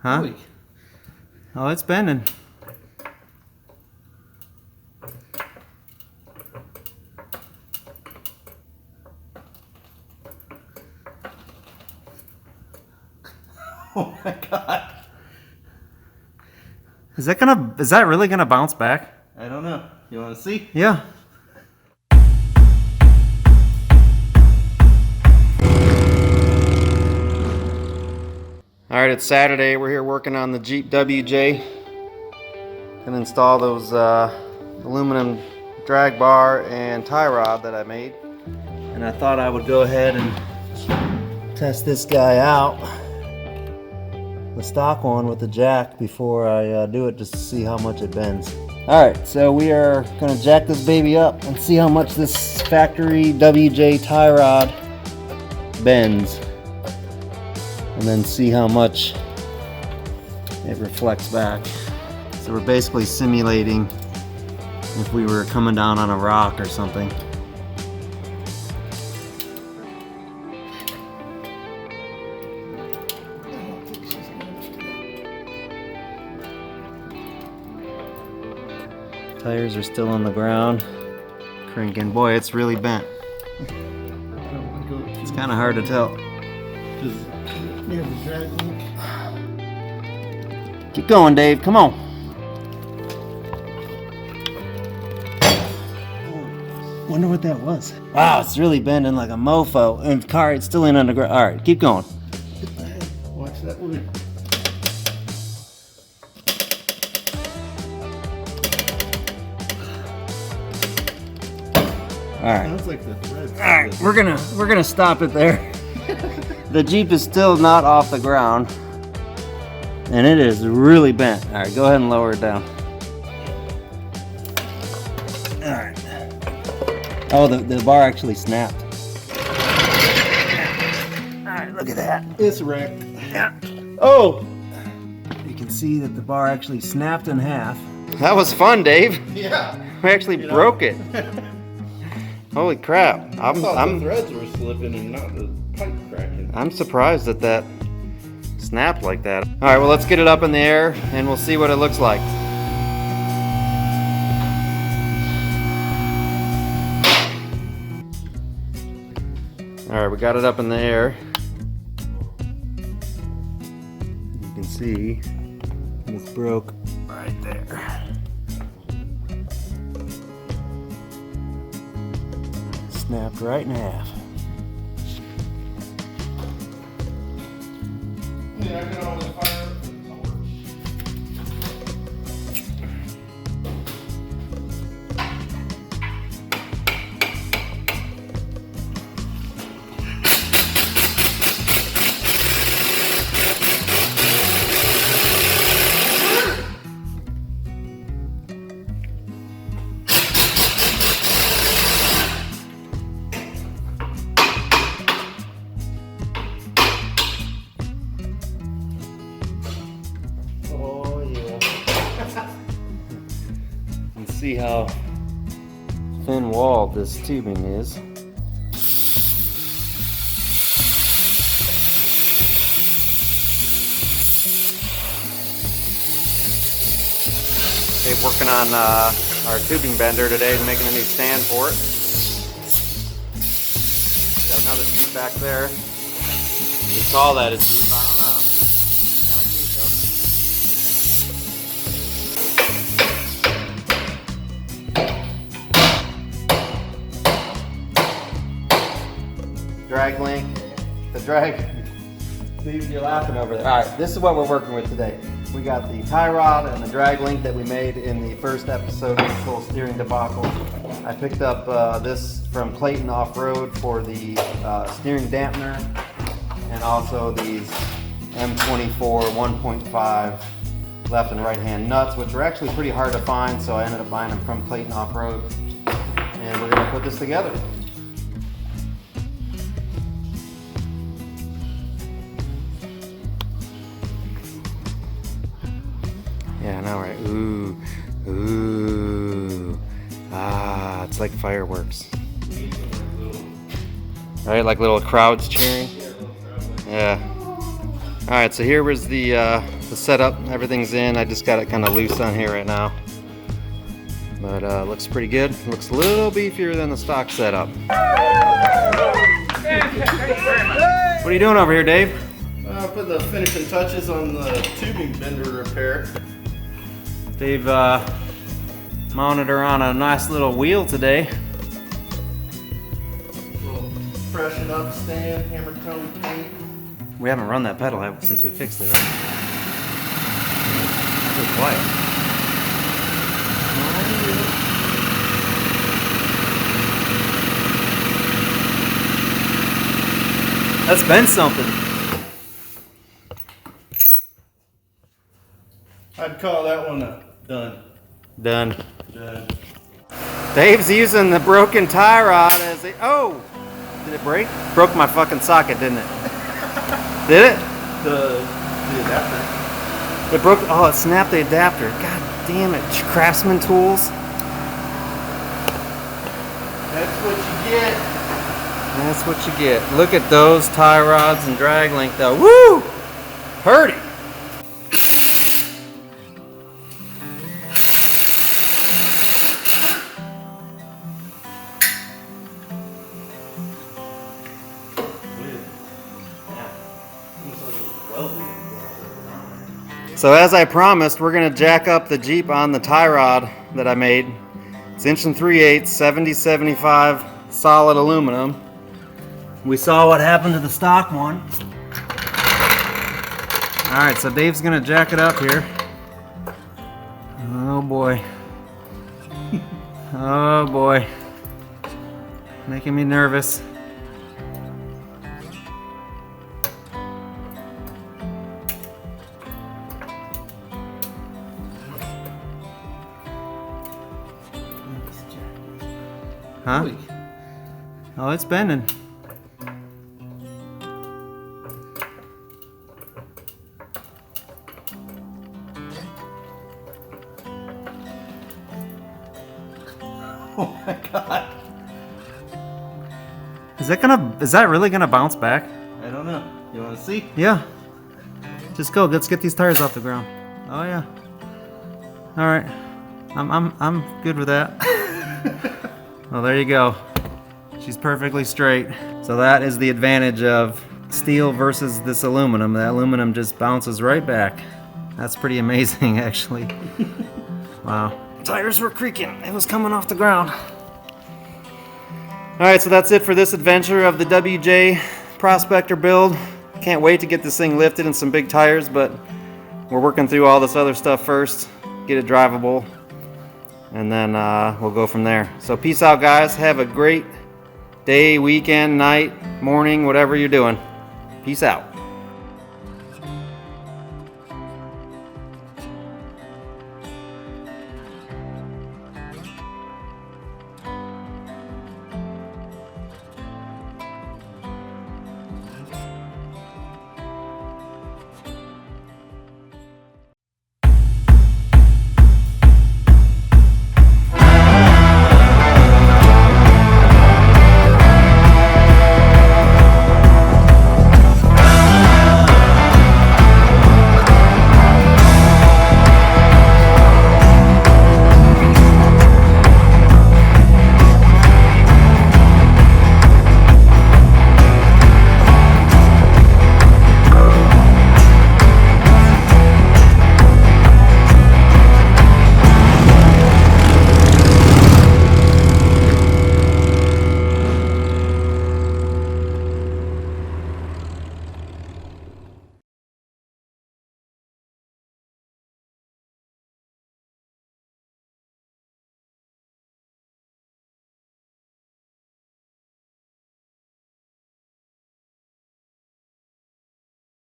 Huh? Oy. Oh, it's bending. Oh my god. Is that really gonna bounce back? I don't know. You want to see? Yeah. All right, it's Saturday. We're here working on the Jeep WJ. Gonna install those aluminum drag bar and tie rod that I made. And I thought I would go ahead and test this guy out, the stock one with the jack, before I do it, just to see how much it bends. All right, so we are gonna jack this baby up and see how much this factory WJ tie rod bends, and then see how much it reflects back. So we're basically simulating if we were coming down on a rock or something. Tires are still on the ground, cranking. Boy, it's really bent. It's kind of hard to tell. Keep going, Dave. Come on. Wonder what that was. Wow, it's really bending like a mofo. And the car, it's still in on the ground. All right, keep going. Watch that one. All right. Sounds like the threads. All right, we're gonna stop it there. The Jeep is still not off the ground, and it is really bent. All right, go ahead and lower it down. All right. Oh, the bar actually snapped. All right, look at that. It's wrecked. Yeah. Oh! You can see that the bar actually snapped in half. That was fun, Dave. Yeah. We actually broke it. Holy crap! I thought the threads were slipping and not the pipe cracking. I'm surprised that that snapped like that. All right, well, let's get it up in the air and we'll see what it looks like. All right, we got it up in the air. You can see it's broke right there. Snapped right in half. Yeah, I can always fire it. See how thin walled this tubing is. Okay, working on our tubing bender today, making a new stand for it. Got another tube back there. How tall that is, I don't know. Drag link, the drag, you're laughing over there. All right, this is what we're working with today. We got the tie rod and the drag link that we made in the first episode of the full steering debacle. I picked up this from Clayton Off-Road for the steering dampener, and also these M24 1.5 left and right hand nuts, which are actually pretty hard to find, so I ended up buying them from Clayton Off-Road. And we're gonna put this together. Yeah, I know, right? Ooh, ooh, ah, it's like fireworks. Right, like little crowds cheering. Yeah. All Alright, so here was the setup. Everything's in. I just got it kind of loose on here right now. But looks pretty good. Looks a little beefier than the stock setup. What are you doing over here, Dave? Put the finishing touches on the tubing bender repair. Dave mounted her on a nice little wheel today. Little freshen up stand, hammer tone paint. We haven't run that pedal since we fixed it. Really quiet. That's been something. I'd call that one a done. Done. Done. Dave's using the broken tie rod as a... Oh! Did it break? Broke my fucking socket, didn't it? Did it? The adapter. It broke... Oh, it snapped the adapter. God damn it. Craftsman tools. That's what you get. That's what you get. Look at those tie rods and drag link though. Woo! Purdy! So as I promised, we're gonna jack up the Jeep on the tie rod that I made. It's 1 3/8, 70/75 solid aluminum. We saw what happened to the stock one. Alright, so Dave's gonna jack it up here. Oh boy. Oh boy. Making me nervous. Huh? Oh, it's bending. Oh my god. Is that really gonna bounce back? I don't know. You want to see? Yeah. Just go. Let's get these tires off the ground. Oh yeah. All right. I'm good with that. Well, there you go. She's perfectly straight. So that is the advantage of steel versus this aluminum. The aluminum just bounces right back. That's pretty amazing, actually. Wow. Tires were creaking. It was coming off the ground. All right, so that's it for this adventure of the WJ Prospector build. Can't wait to get this thing lifted and some big tires, but we're working through all this other stuff first, get it drivable, and then we'll go from there. So peace out, guys. Have a great day, weekend, night, morning, whatever you're doing. Peace out.